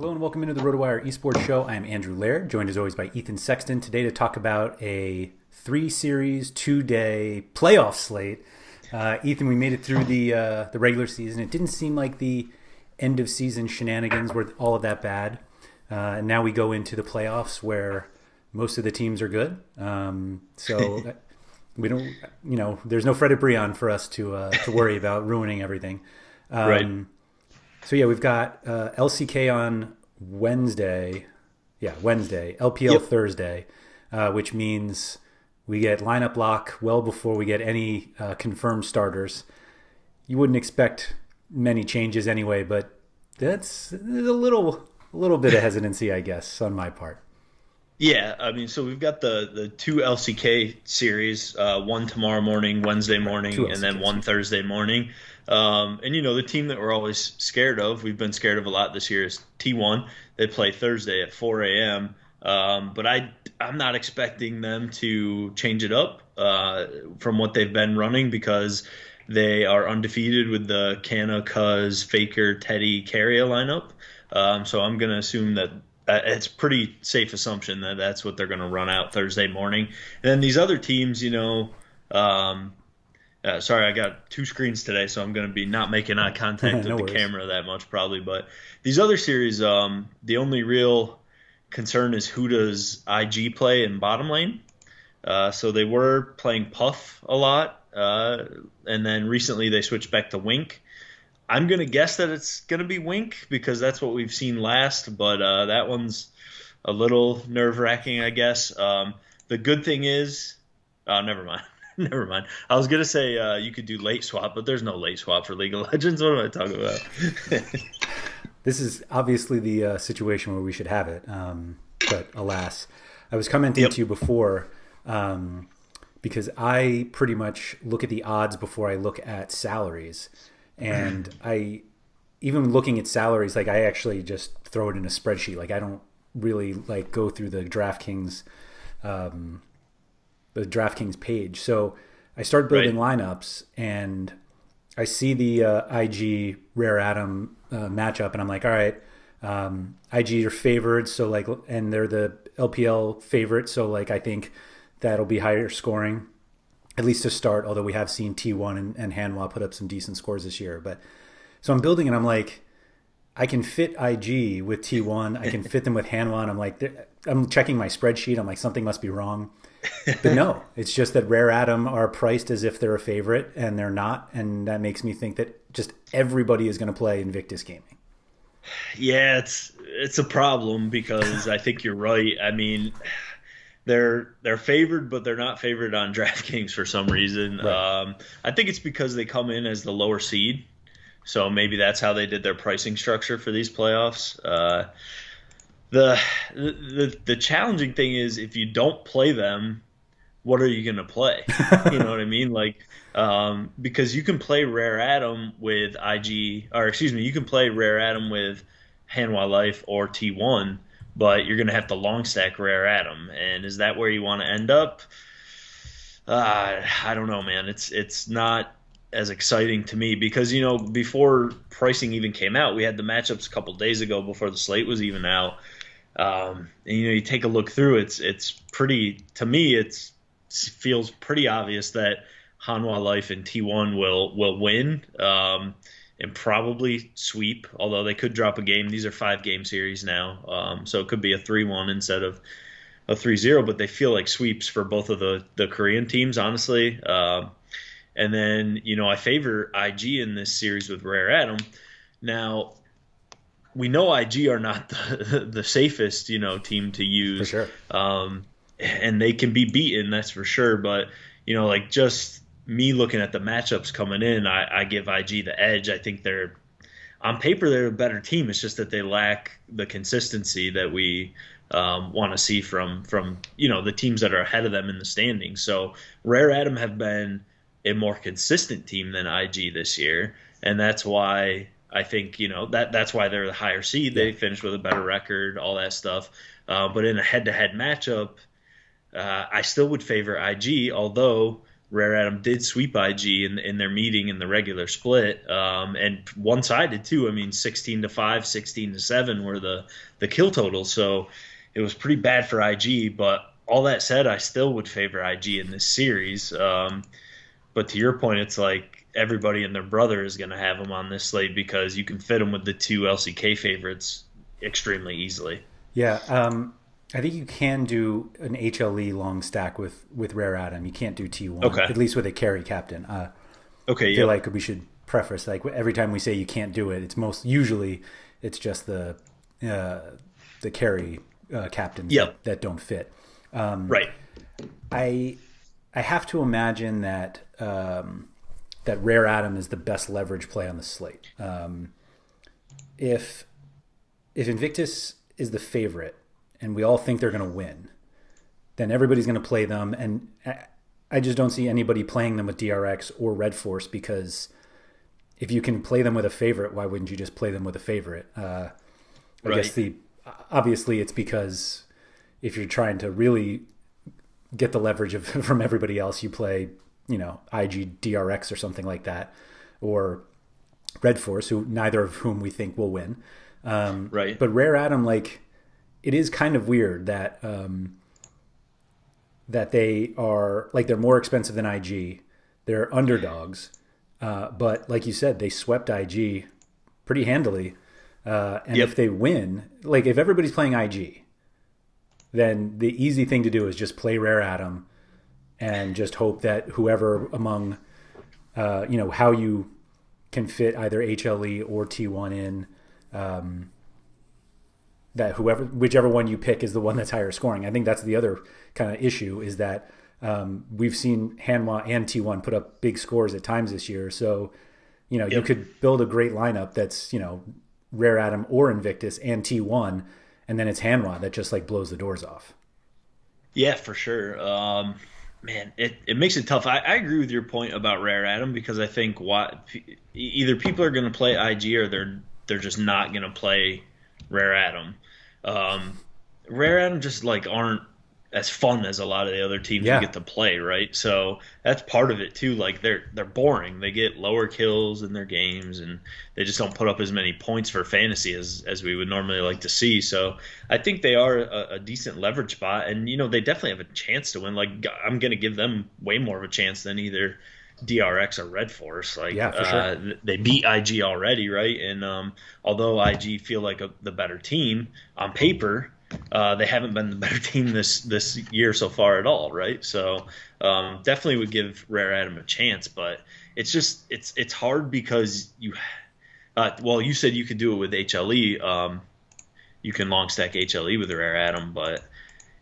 Hello and welcome into the RotoWire esports show. I am Andrew Laird, joined as always by Ethan Sexton today to talk about a 3-series, 2-day playoff slate. Ethan, we made it through the regular season. It didn't seem like the end of season shenanigans were all of that bad. And now we go into the playoffs where most of the teams are good. So we don't, there's no Fred Brion for us to worry about ruining everything. Right. So yeah, we've got LCK on Wednesday. Yeah, Wednesday. LPL Thursday, which means we get lineup lock well before we get any confirmed starters. You wouldn't expect many changes anyway, but that's a little bit of hesitancy, I guess, on my part. Yeah, I mean, so we've got the two LCK series, one tomorrow morning, Wednesday morning, and then one Thursday morning. And, the team that we're always scared of, we've been scared of a lot this year, is T1. They play Thursday at 4 a.m. But I'm not expecting them to change it up from what they've been running because they are undefeated with the Canna, Cuz, Faker, Teddy, Carrier lineup. So I'm going to assume that it's pretty safe assumption that that's what they're going to run out Thursday morning. And then these other teams, sorry, I got two screens today, so I'm going to be not making eye contact with the camera that much probably. But these other series, the only real concern is who does IG play in bottom lane. So they were playing Puff a lot, and then recently they switched back to Wink. I'm going to guess that it's going to be Wink because that's what we've seen last, but that one's a little nerve-wracking, I guess. The good thing is never mind. Never mind. I was going to say you could do late swap, but there's no late swap for League of Legends. What am I talking about? This is obviously the situation where we should have it, but alas. I was commenting to you before because I pretty much look at the odds before I look at salaries. And even looking at salaries, I actually just throw it in a spreadsheet. I don't really go through the DraftKings page. So I start building lineups, and I see the IG Rare Atom matchup, and I'm like, all right, IG are favored, so and they're the LPL favorite, so I think that'll be higher scoring, at least to start. Although we have seen T1 and Hanwha put up some decent scores this year, but so I'm building, and I'm like, I can fit IG with T1, I can fit them with Hanwha, and I'm like, I'm checking my spreadsheet, I'm like, something must be wrong. But no, it's just that Rare Atom are priced as if they're a favorite, and they're not, and that makes me think that just everybody is going to play Invictus Gaming. Yeah, it's a problem because I think you're right. I mean, they're favored, but they're not favored on DraftKings for some reason. Right. I think it's because they come in as the lower seed, so maybe that's how they did their pricing structure for these playoffs. The challenging thing is if you don't play them, what are you going to play? You know what I mean? Because you can play Rare Atom with you can play Rare Atom with Hanwha Life or T1, but you're going to have to long stack Rare Atom. And is that where you want to end up? I don't know, man. It's not as exciting to me because, before pricing even came out, we had the matchups a couple days ago before the slate was even out. And you take a look through it's pretty, to me, it feels pretty obvious that Hanwha Life and T1 will win and probably sweep, although they could drop a game. These are 5-game series now, so it could be a 3-1 instead of a 3-0, but they feel like sweeps for both of the Korean teams, honestly. And then, I favor IG in this series with Rare Atom. Now, we know IG are not the safest, team to use. For sure. And they can be beaten, that's for sure. But, just me looking at the matchups coming in, I give IG the edge. I think on paper, they're a better team. It's just that they lack the consistency that we want to see from the teams that are ahead of them in the standings. So Rare Atom have been a more consistent team than IG this year. And that's why I think, that's why they're the higher seed. They finished with a better record, all that stuff. But in a head-to-head matchup, I still would favor IG, although Rare Atom did sweep IG in their meeting in the regular split, and one-sided too. I mean, 16-5, 16-7 were the kill totals, so it was pretty bad for IG. But all that said, I still would favor IG in this series. But to your point, it's like everybody and their brother is going to have them on this slate because you can fit them with the two LCK favorites extremely easily. Yeah, I think you can do an HLE long stack with Rare Atom. You can't do T1, at least with a carry captain. Okay, I feel like we should preface, like, every time we say you can't do it, it's just the carry captains that don't fit. Right. I have to imagine that that Rare Atom is the best leverage play on the slate. If Invictus is the favorite and we all think they're going to win, then everybody's going to play them. And I just don't see anybody playing them with DRX or Red Force, because if you can play them with a favorite, why wouldn't you just play them with a favorite? I guess obviously it's because if you're trying to really get the leverage from everybody else, you play, IG DRX or something like that, or Red Force, neither of whom we think will win. But Rare Atom, like, it is kind of weird that that they are, like, they're more expensive than IG. They're underdogs, but like you said, they swept IG pretty handily. If they win, like, if everybody's playing IG, then the easy thing to do is just play Rare Atom and just hope that whoever among, how you can fit either HLE or T1 in, that whichever one you pick is the one that's higher scoring. I think that's the other kind of issue, is that we've seen Hanwha and T1 put up big scores at times this year. So, you could build a great lineup that's, Rare Atom or Invictus and T1, and then it's Hanwha that just, like, blows the doors off. Yeah, for sure. Man, it makes it tough. I agree with your point about Rare Atom, because I think either people are going to play IG or they're just not going to play Rare Atom. Rare Atom just, like, aren't as fun as a lot of the other teams you get to play, right? So that's part of it too. Like, they're boring. They get lower kills in their games, and they just don't put up as many points for fantasy as we would normally like to see. So I think they are a decent leverage spot, and they definitely have a chance to win. Like, I'm going to give them way more of a chance than either DRX or Red Force. Like, for sure. They beat IG already, right? And although IG feel like the better team on paper, they haven't been the better team this year so far at all, right? So definitely would give Rare Atom a chance, but it's just it's hard because you said you could do it with HLE. You can long stack HLE with Rare Atom, but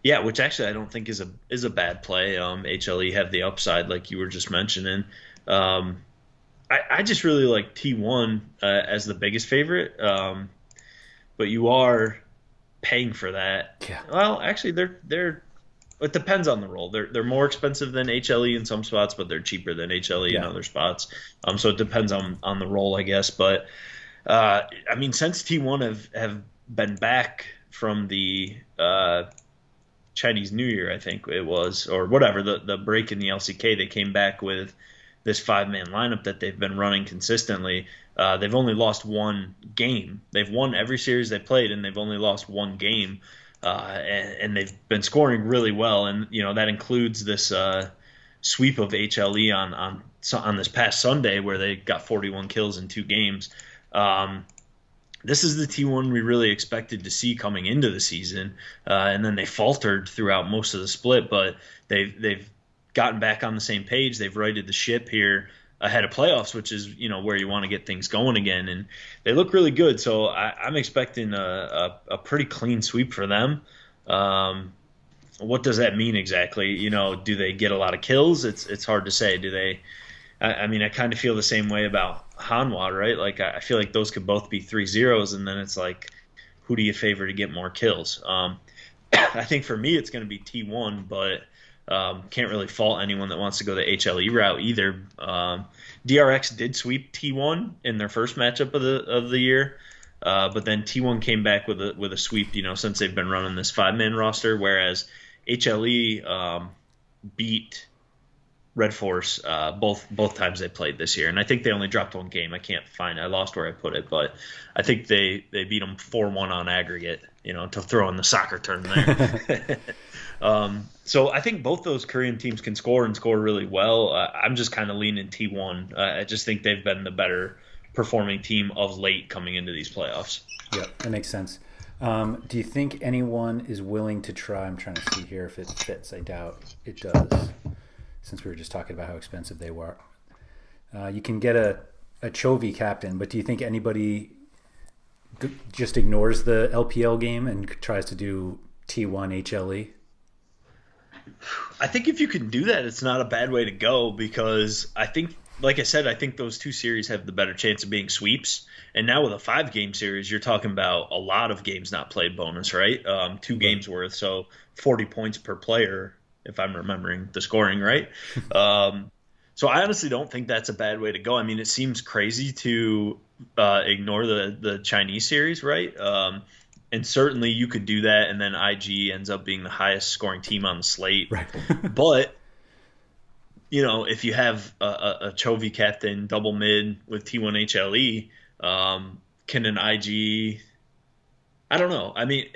yeah, which actually I don't think is a bad play. HLE have the upside, like you were just mentioning. I just really like T1 as the biggest favorite, but you are paying for that. Yeah. Well, actually, they're it depends on the role. They're more expensive than HLE in some spots, but they're cheaper than HLE in other spots. So it depends on the role, I guess. But I mean, since T1 have been back from the Chinese New Year, I think it was, or whatever, the break in the LCK, they came back with this 5-man lineup that they've been running consistently. They've only lost one game. They've won every series they played, and they've only lost one game. And they've been scoring really well, and that includes this sweep of HLE on this past Sunday, where they got 41 kills in 2 games. This is the T1 we really expected to see coming into the season, and then they faltered throughout most of the split, but they've gotten back on the same page. They've righted the ship here ahead of playoffs, which is where you want to get things going again, and they look really good. So I'm expecting a pretty clean sweep for them. What does that mean exactly? Do they get a lot of kills? It's hard to say. Do they? I mean, I kind of feel the same way about Hanwha, right? Like, I feel like those could both be 3-0s, and then it's like, who do you favor to get more kills? I think for me it's going to be T1, but can't really fault anyone that wants to go the HLE route either. DRX did sweep T1 in their first matchup of the year, but then T1 came back with a sweep, since they've been running this 5-man roster, whereas HLE beat Red Force both times they played this year, and I think they only dropped one game. I can't find it. I lost where I put it, but I think they beat them 4-1 on aggregate. To throw in the soccer term there. So I think both those Korean teams can score and score really well. I'm just kind of leaning T1. I just think they've been the better performing team of late coming into these playoffs. Yeah, that makes sense. Do you think anyone is willing to try? I'm trying to see here if it fits. I doubt it does, since we were just talking about how expensive they were. You can get a Chovy captain, but do you think anybody just ignores the LPL game and tries to do T1 HLE? I think if you can do that, it's not a bad way to go, because I think, like I said, I think those two series have the better chance of being sweeps. And now with a 5-game series, you're talking about a lot of games not played bonus, right? 2 games worth, so 40 points per player, if I'm remembering the scoring right. So I honestly don't think that's a bad way to go. I mean, it seems crazy to ignore the Chinese series, right? And certainly you could do that, and then IG ends up being the highest scoring team on the slate. Right. But if you have a Chovy captain double mid with T1 HLE, can an IG? I don't know. I mean,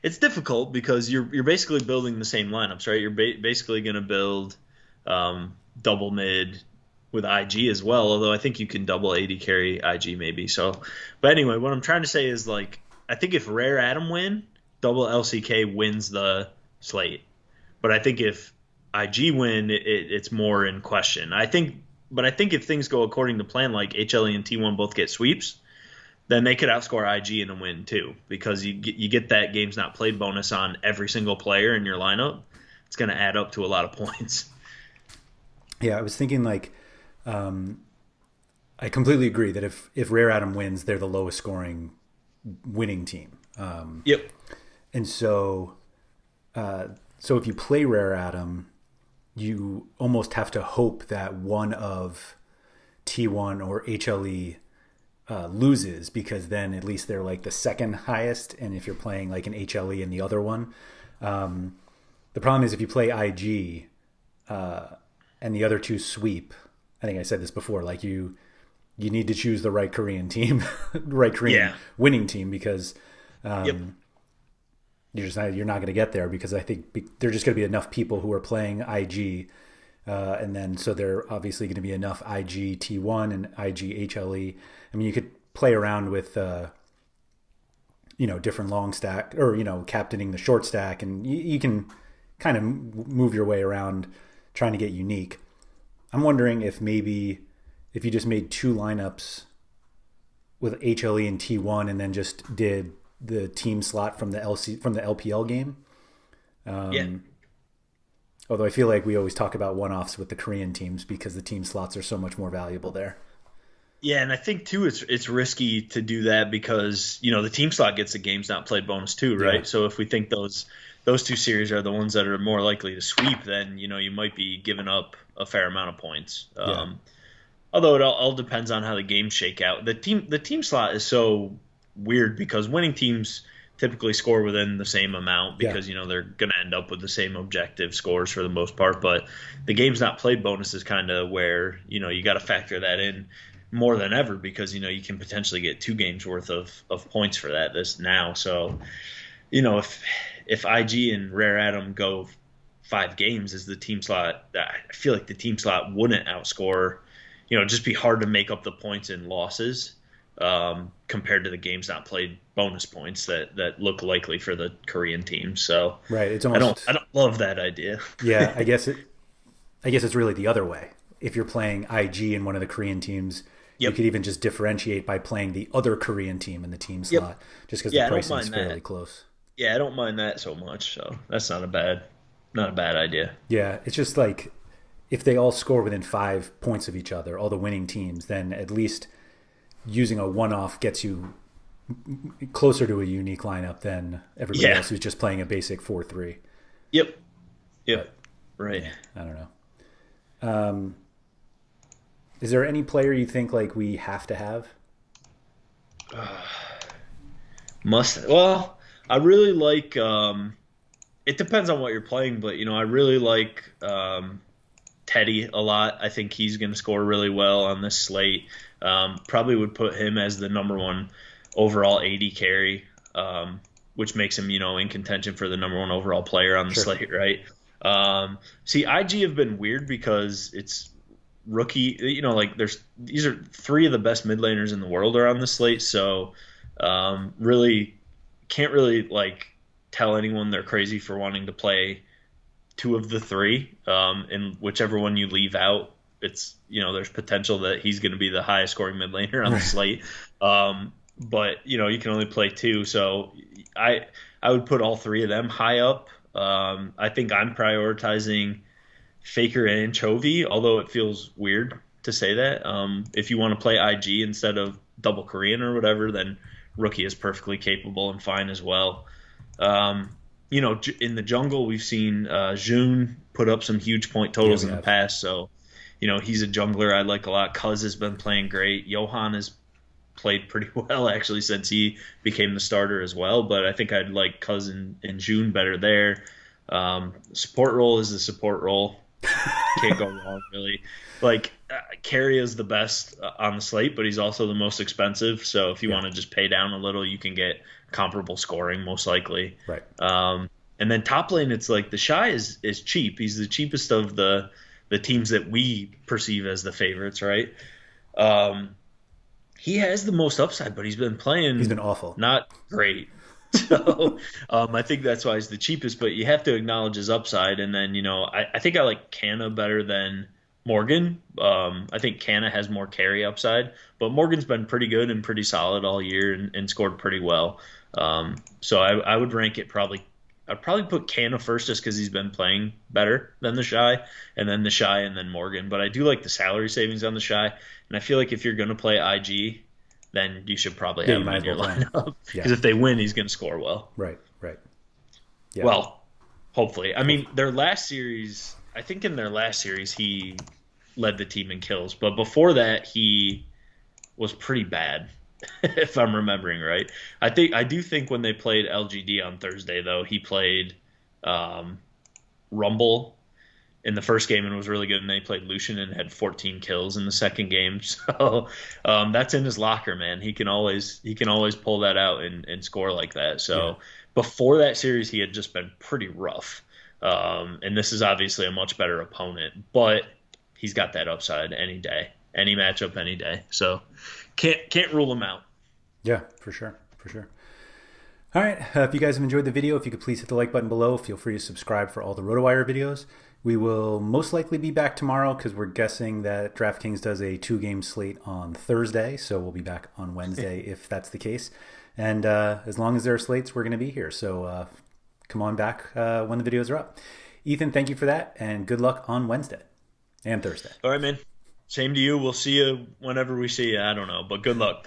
it's difficult because you're basically building the same lineups, right? You're basically going to build double mid with IG as well. Although I think you can double AD carry IG maybe. So, but anyway, what I'm trying to say is, like, I think if Rare Atom win, double LCK wins the slate. But I think if IG win, it's more in question. But I think if things go according to plan, like HLE and T1 both get sweeps, then they could outscore IG in a win too, because you get that games not played bonus on every single player in your lineup. It's going to add up to a lot of points. Yeah, I was thinking I completely agree that if Rare Atom wins, they're the lowest scoring winning team. Yep. And so if you play Rare Atom, you almost have to hope that one of T1 or HLE loses, because then at least they're like the second highest. And if you're playing like an HLE and the other one, the problem is if you play IG and the other two sweep, I think I said this before, like you need to choose the right Korean team, right Korean winning team, because you're not going to get there, because I think there's just going to be enough people who are playing IG, and then so there are obviously going to be enough IG T1 and IG HLE. I mean, you could play around with different long stack, or captaining the short stack, and you can kind of move your way around trying to get unique. I'm wondering if maybe if you just made 2 lineups with HLE and T1 and then just did the team slot from the LPL game. Although I feel like we always talk about one-offs with the Korean teams because the team slots are so much more valuable there. Yeah, and I think too it's risky to do that because the team slot gets the games not played bonus too, right? Yeah. So if we think those 2 series are the ones that are more likely to sweep, then you might be giving up a fair amount of points. Although it all depends on how the games shake out. The team slot is so weird because winning teams typically score within the same amount because they're going to end up with the same objective scores for the most part. But the games not played bonus is kind of where you got to factor that in more than ever because you can potentially get 2 games worth of points for that this now. So if IG and Rare Atom go 5 games as the team slot, I feel like the team slot wouldn't outscore. Just be hard to make up the points in losses compared to the games not played bonus points that look likely for the Korean team. So right, it's almost, I don't love that idea. Yeah, I guess it's really the other way. If you're playing IG in one of the Korean teams, you could even just differentiate by playing the other Korean team in the team slot, just because the pricing is fairly close. Yeah, I don't mind that so much. So that's not a bad idea. Yeah, it's just like if they all score within 5 points of each other, all the winning teams, then at least using a one-off gets you closer to a unique lineup than everybody else who's just playing a basic 4-3. Yep. Right. I don't know. Is there any player you think like we have to have? Well, I really like. It depends on what you're playing, but I really like Teddy a lot. I think he's going to score really well on this slate. Probably would put him as the number one overall 80 carry, which makes him, in contention for the number one overall player on the slate, right? See, IG have been weird because it's rookie, these are three of the best mid laners in the world are on the slate, so really can't really tell anyone they're crazy for wanting to play two of the three, and whichever one you leave out, it's there's potential that he's going to be the highest scoring mid laner on the slate, but you can only play two, so I would put all three of them high up. I think I'm prioritizing Faker and Chovy, although it feels weird to say that. If you want to play IG instead of double Korean or whatever, then Rookie is perfectly capable and fine as well. In the jungle, we've seen June put up some huge point totals in the past, so he's a jungler I like a lot. Cuz has been playing great. Johan has played pretty well actually since he became the starter as well, but I think I'd like Cuz and June better there. Support role is the support role. Can't go wrong, really. Carry is the best on the slate, but he's also the most expensive. So if you want to just pay down a little, you can get comparable scoring, most likely. Right. And then top lane, it's the Shy is cheap. He's the cheapest of the teams that we perceive as the favorites, right? He has the most upside, but he's been awful. Not great. So I think that's why he's the cheapest, but you have to acknowledge his upside. And then, I think I like Canna better than Morgan. I think Canna has more carry upside, but Morgan's been pretty good and pretty solid all year and scored pretty well. So I would rank it I'd probably put Canna first just because he's been playing better than the Shy, and then the Shy, and then Morgan. But I do like the salary savings on the Shy, and I feel like if you're going to play IG, then you should probably have him in your lineup. Because if they win, he's going to score well. Right. Yeah. Well, hopefully. I mean, in their last series, he led the team in kills. But before that, he was pretty bad, if I'm remembering right. I do think when they played LGD on Thursday, though, he played Rumble in the first game and was really good, and then he played Lucian and had 14 kills in the second game. So that's in his locker, man. He can always pull that out and score like that. So before that series, he had just been pretty rough. And this is obviously a much better opponent, but he's got that upside any day, any matchup, any day. So can't rule him out. Yeah, for sure. All right. If you guys have enjoyed the video, if you could please hit the like button below. Feel free to subscribe for all the RotoWire videos. We will most likely be back tomorrow because we're guessing that DraftKings does a 2-game slate on Thursday. So we'll be back on Wednesday if that's the case. And as long as there are slates, we're going to be here. So come on back when the videos are up. Ethan, thank you for that. And good luck on Wednesday and Thursday. All right, man. Same to you. We'll see you whenever we see you. I don't know, but good luck.